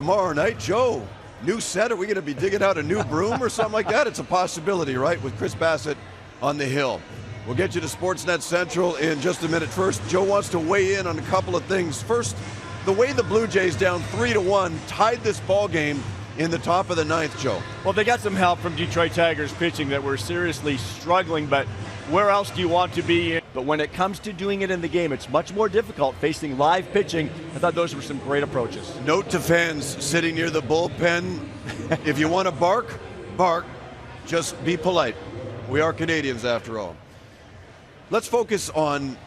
tomorrow night. Joe, new set. Are we going to be digging out a new broom or something like that? It's a possibility, right, with Chris Bassett on the hill. We'll get you to Sportsnet Central in just a minute. First, Joe wants to weigh in on a couple of things. First, the way the Blue Jays down 3-1 tied this ball game in the top of the ninth, Joe. Well, they got some help from Detroit Tigers pitching that were seriously struggling, but where else do you want to be? But when it comes to doing it in the game, it's much more difficult facing live pitching. I thought those were some great approaches. Note to fans sitting near the bullpen, if you want to bark, bark. Just be polite. We are Canadians after all. Let's focus on,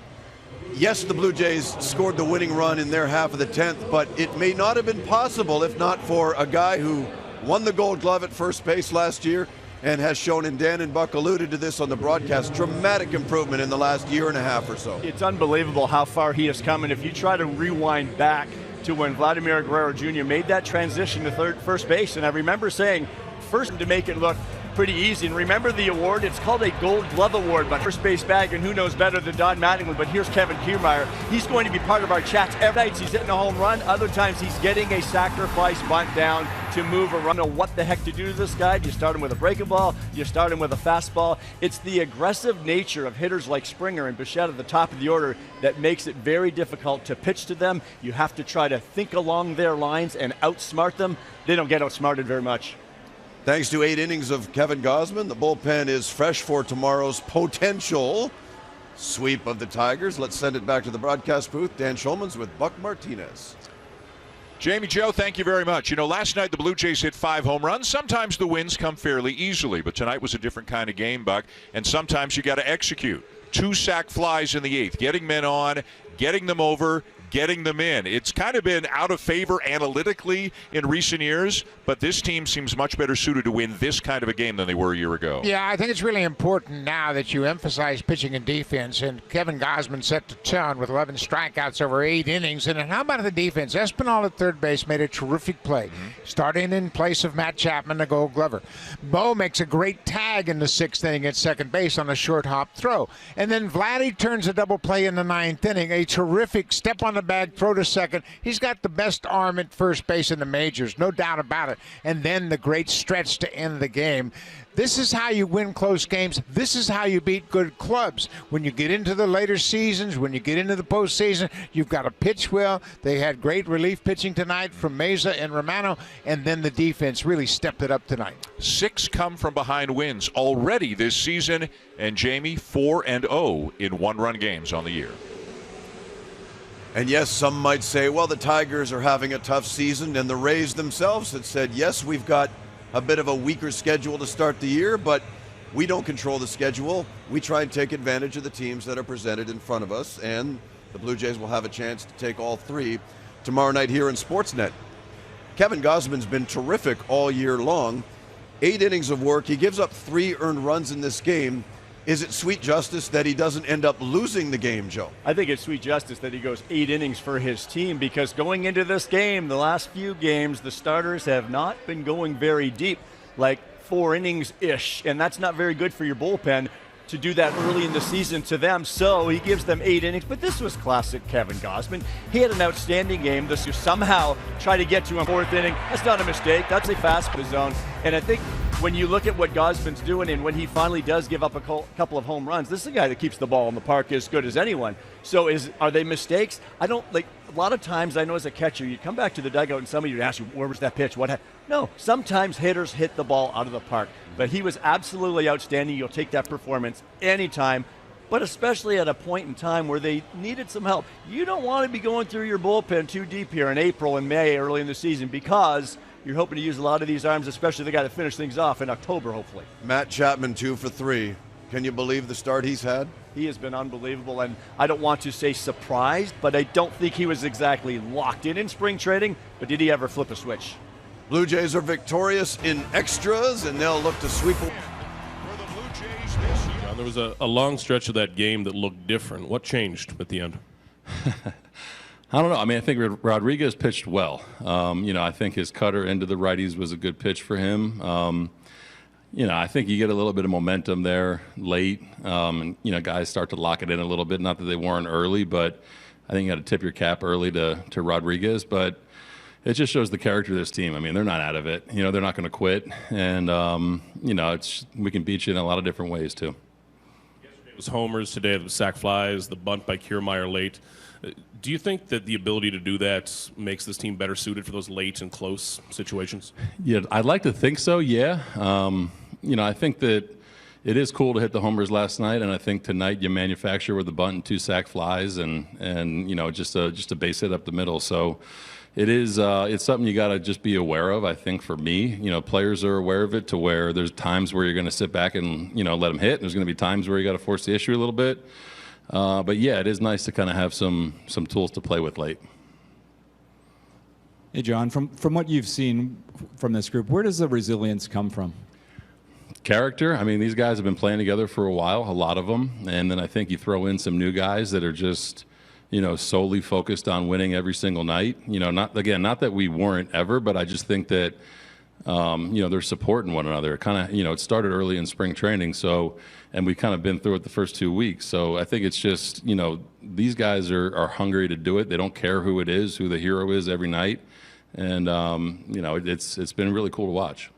yes, the Blue Jays scored the winning run in their half of the 10th, but it may not have been possible if not for a guy who won the Gold Glove at first base last year and has shown, and Dan and Buck alluded to this on the broadcast, dramatic improvement in the last year and a half or so. It's unbelievable how far he has come, and if you try to rewind back to when Vladimir Guerrero Jr. made that transition to first base, and I remember saying, first to make it look pretty easy. And remember the award? It's called a Gold Glove Award by first base bag, and who knows better than Don Mattingly. But here's Kevin Kiermaier. He's going to be part of our chats every night. He's hitting a home run. Other times he's getting a sacrifice bunt down to move a run. I don't know what the heck to do to this guy. Do you start him with a breaking ball? Do you start him with a fastball? It's the aggressive nature of hitters like Springer and Bichette at the top of the order that makes it very difficult to pitch to them. You have to try to think along their lines and outsmart them. They don't get outsmarted very much. Thanks to 8 innings of Kevin Gausman, the bullpen is fresh for tomorrow's potential sweep of the Tigers. Let's send it back to the broadcast booth. Dan Schulman's with Buck Martinez. Jamie, Joe, thank you very much. You know, last night the Blue Jays hit 5 home runs. Sometimes the wins come fairly easily, but tonight was a different kind of game, Buck, and sometimes you got to execute. 2 sac flies in the 8th, getting men on, getting them over, getting them in. It's kind of been out of favor analytically in recent years, but this team seems much better suited to win this kind of a game than they were a year ago. Yeah, I think it's really important now that you emphasize pitching and defense, and Kevin Gausman set the tone with 11 strikeouts over 8 innings. And how about the defense? Espinal at third base made a terrific play, starting in place of Matt Chapman, the Gold Glover. Bo makes a great tag in the 6th inning at second base on a short hop throw. And then Vladdy turns a double play in the 9th inning, a terrific step on the bag, throw to second. He's got the best arm at first base in the majors, no doubt about it. And then the great stretch to end the game. This is how you win close games. This is how you beat good clubs. When you get into the later seasons, when you get into the postseason, you've got to pitch well. They had great relief pitching tonight from Meza and Romano, and then the defense really stepped it up tonight. 6 come from behind wins already this season, and Jamie, 4-0 in one-run games on the year. And yes, some might say, well, the Tigers are having a tough season, and the Rays themselves had said, yes, we've got a bit of a weaker schedule to start the year, but we don't control the schedule. We try and take advantage of the teams that are presented in front of us, and the Blue Jays will have a chance to take all 3 tomorrow night here in Sportsnet. Kevin Gausman's been terrific all year long. 8 innings of work. He gives up 3 earned runs in this game. Is it sweet justice that he doesn't end up losing the game, Joe? I think it's sweet justice that he goes 8 innings for his team, because going into this game, the last few games, the starters have not been going very deep, like 4 innings-ish, and that's not very good for your bullpen to do that early in the season to them. So he gives them 8 innings, but this was classic Kevin Gausman. He had an outstanding game. This year somehow try to get to him 4th inning. That's not a mistake. That's a fastball zone. And I think when you look at what Gausman's doing, and when he finally does give up a couple of home runs, this is a guy that keeps the ball in the park as good as anyone. So are they mistakes? I don't like. A lot of times, I know as a catcher, you come back to the dugout and somebody would ask you, where was that pitch? What happened? No, sometimes hitters hit the ball out of the park. But he was absolutely outstanding. You'll take that performance anytime, but especially at a point in time where they needed some help. You don't want to be going through your bullpen too deep here in April and May early in the season, because you're hoping to use a lot of these arms, especially the guy that finished things off in October, hopefully. Matt Chapman, 2 for 3. Can you believe the start he's had? He has been unbelievable, and I don't want to say surprised, but I don't think he was exactly locked in spring training, but did he ever flip a switch? Blue Jays are victorious in extras, and they'll look to sweep. There was a long stretch of that game that looked different. What changed at the end? I don't know. I mean, I think Rodriguez pitched well. I think his cutter into the righties was a good pitch for him. I think you get a little bit of momentum there late, and guys start to lock it in a little bit. Not that they weren't early, but I think you got to tip your cap early to Rodriguez. But it just shows the character of this team. I mean, they're not out of it. They're not going to quit, and we can beat you in a lot of different ways too. It was homers today, the sac flies, the bunt by Kiermaier late. Do you think that the ability to do that makes this team better suited for those late and close situations? Yeah, I'd like to think so. Yeah, I think that it is cool to hit the homers last night, and I think tonight you manufacture with the bunt and 2 sac flies, and just a base hit up the middle. So it is it's something you got to just be aware of. I think for me, players are aware of it to where there's times where you're going to sit back and let them hit. And there's going to be times where you got to force the issue a little bit. But yeah, it is nice to kind of have some tools to play with late. Hey, John, from what you've seen from this group, where does the resilience come from? Character. I mean, these guys have been playing together for a while, a lot of them. And then I think you throw in some new guys that are just, solely focused on winning every single night. Not that we weren't ever, but I just think that, they're supporting one another. It kind of, it started early in spring training. So, and we've kind of been through it the first 2 weeks. So I think it's just, these guys are hungry to do it. They don't care who it is, who the hero is every night. And, it's been really cool to watch.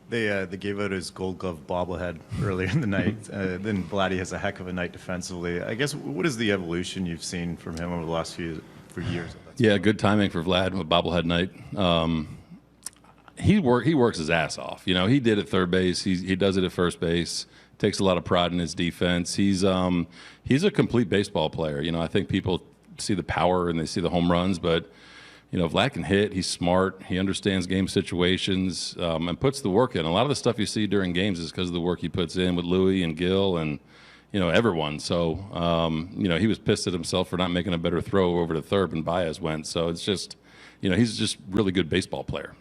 They gave out his Gold Glove bobblehead earlier in the night. Then Vladdy has a heck of a night defensively. I guess, what is the evolution you've seen from him over the last few years? Yeah, good timing for Vlad with bobblehead night. He works his ass off. He did at third base. He does it at first base. Takes a lot of pride in his defense. He's a complete baseball player. I think people see the power and they see the home runs, but Vlad can hit. He's smart. He understands game situations and puts the work in. A lot of the stuff you see during games is because of the work he puts in with Louie and Gil and everyone. So he was pissed at himself for not making a better throw over to third when Baez went. So it's just he's just a really good baseball player.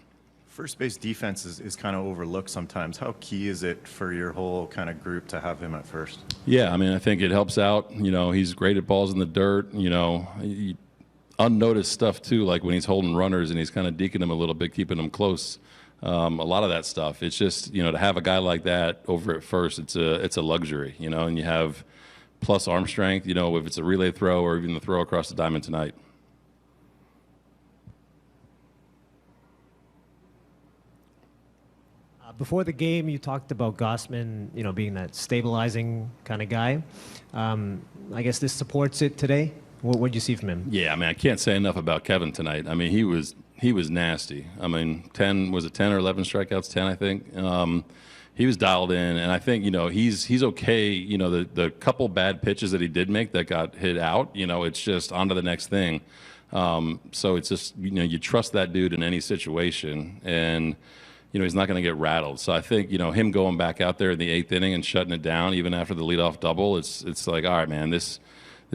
First base defense is kind of overlooked sometimes. How key is it for your whole kind of group to have him at first? Yeah, I mean, I think it helps out. He's great at balls in the dirt. Unnoticed stuff too, like when he's holding runners and he's kind of deking them a little bit, keeping them close. A lot of that stuff. It's just to have a guy like that over at first, it's a luxury. And you have plus arm strength. If it's a relay throw or even the throw across the diamond tonight. Before the game, you talked about Gausman, being that stabilizing kind of guy. I guess this supports it today. What did you see from him? Yeah, I mean, I can't say enough about Kevin tonight. I mean, he was nasty. I mean, 10 or 11 strikeouts? 10, I think. He was dialed in, and I think he's okay. The couple bad pitches that he did make that got hit out. It's just on to the next thing. So it's just you trust that dude in any situation, and he's not going to get rattled. So I think him going back out there in the 8th inning and shutting it down even after the leadoff double. It's like, all right, man, this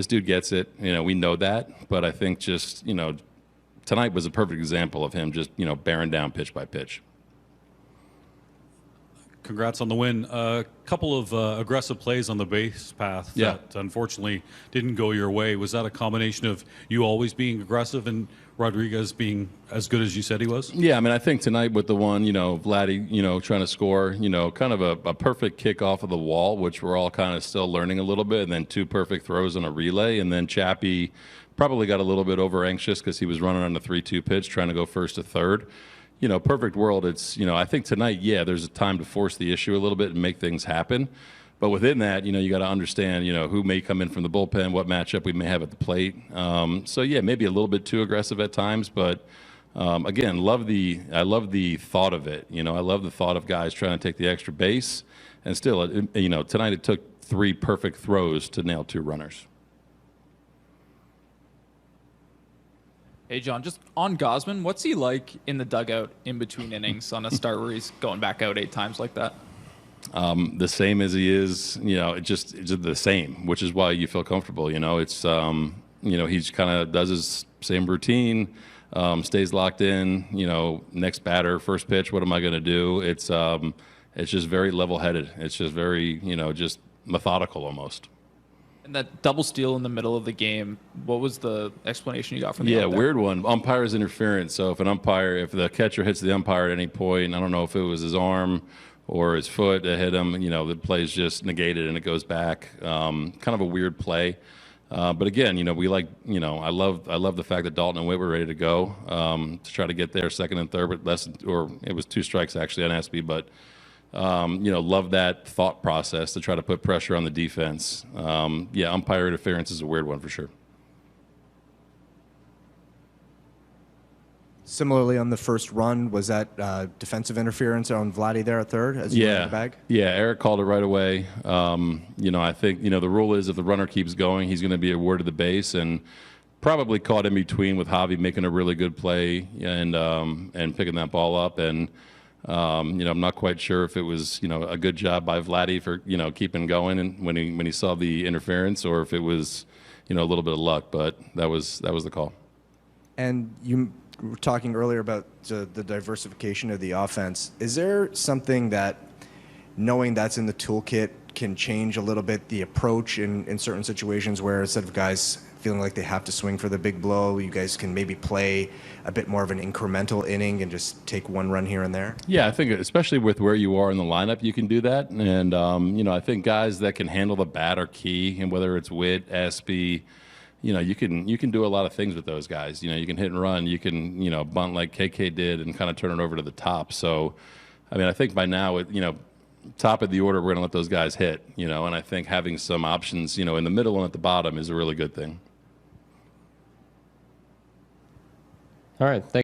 dude gets it. We know that, but I think just tonight was a perfect example of him just bearing down pitch by pitch. Congrats on the win. A couple of aggressive plays on the base path that unfortunately didn't go your way. Was that a combination of you always being aggressive and Rodriguez being as good as you said he was? Yeah, I mean, I think tonight with the one, Vladdy, trying to score, kind of a perfect kick off of the wall, which we're all kind of still learning a little bit, and then 2 perfect throws on a relay, and then Chappie probably got a little bit over anxious because he was running on the 3-2 pitch, trying to go first to third. Perfect world, it's, I think tonight, there's a time to force the issue a little bit and make things happen. But within that, you got to understand, who may come in from the bullpen, what matchup we may have at the plate. So maybe a little bit too aggressive at times, but again, I love the thought of it. I love the thought of guys trying to take the extra base, and still, tonight it took 3 perfect throws to nail 2 runners. Hey, John, just on Gausman, what's he like in the dugout in between innings on a start where he's going back out 8 times like that? The same as he is, it's just the same, which is why you feel comfortable. It's, he's kind of does his same routine, stays locked in, next batter, first pitch, what am I going to do? It's just very level-headed. It's just very, just methodical almost. And that double steal in the middle of the game, what was the explanation you got from the Yeah, weird one. Umpire's interference. So if if the catcher hits the umpire at any point, I don't know if it was his arm or his foot that hit him, the play's just negated and it goes back. Kind of a weird play. But again, we like, I love the fact that Dalton and Witt were ready to go to try to get there second and third, but it was 2 strikes actually on Espy, but love that thought process to try to put pressure on the defense. Umpire interference is a weird one for sure. Similarly, on the first run, was that defensive interference on Vladdy there at third as he went in the bag? Yeah, Eric called it right away. I think the rule is if the runner keeps going, he's going to be awarded the base, and probably caught in between with Javi making a really good play and picking that ball up. And I'm not quite sure if it was a good job by Vladdy for keeping going and when he saw the interference, or if it was a little bit of luck. But that was the call. And you were talking earlier about the diversification of the offense. Is there something that, knowing that's in the toolkit, can change a little bit the approach in certain situations where instead of guys feeling like they have to swing for the big blow, you guys can maybe play a bit more of an incremental inning and just take one run here and there? Yeah, I think especially with where you are in the lineup, you can do that. And, I think guys that can handle the bat are key, and whether it's Witt, Espy, you can do a lot of things with those guys. You can hit and run. You can, bunt like KK did and kind of turn it over to the top. So, I think by now, top of the order, we're going to let those guys hit, and I think having some options, in the middle and at the bottom is a really good thing. All right. Thank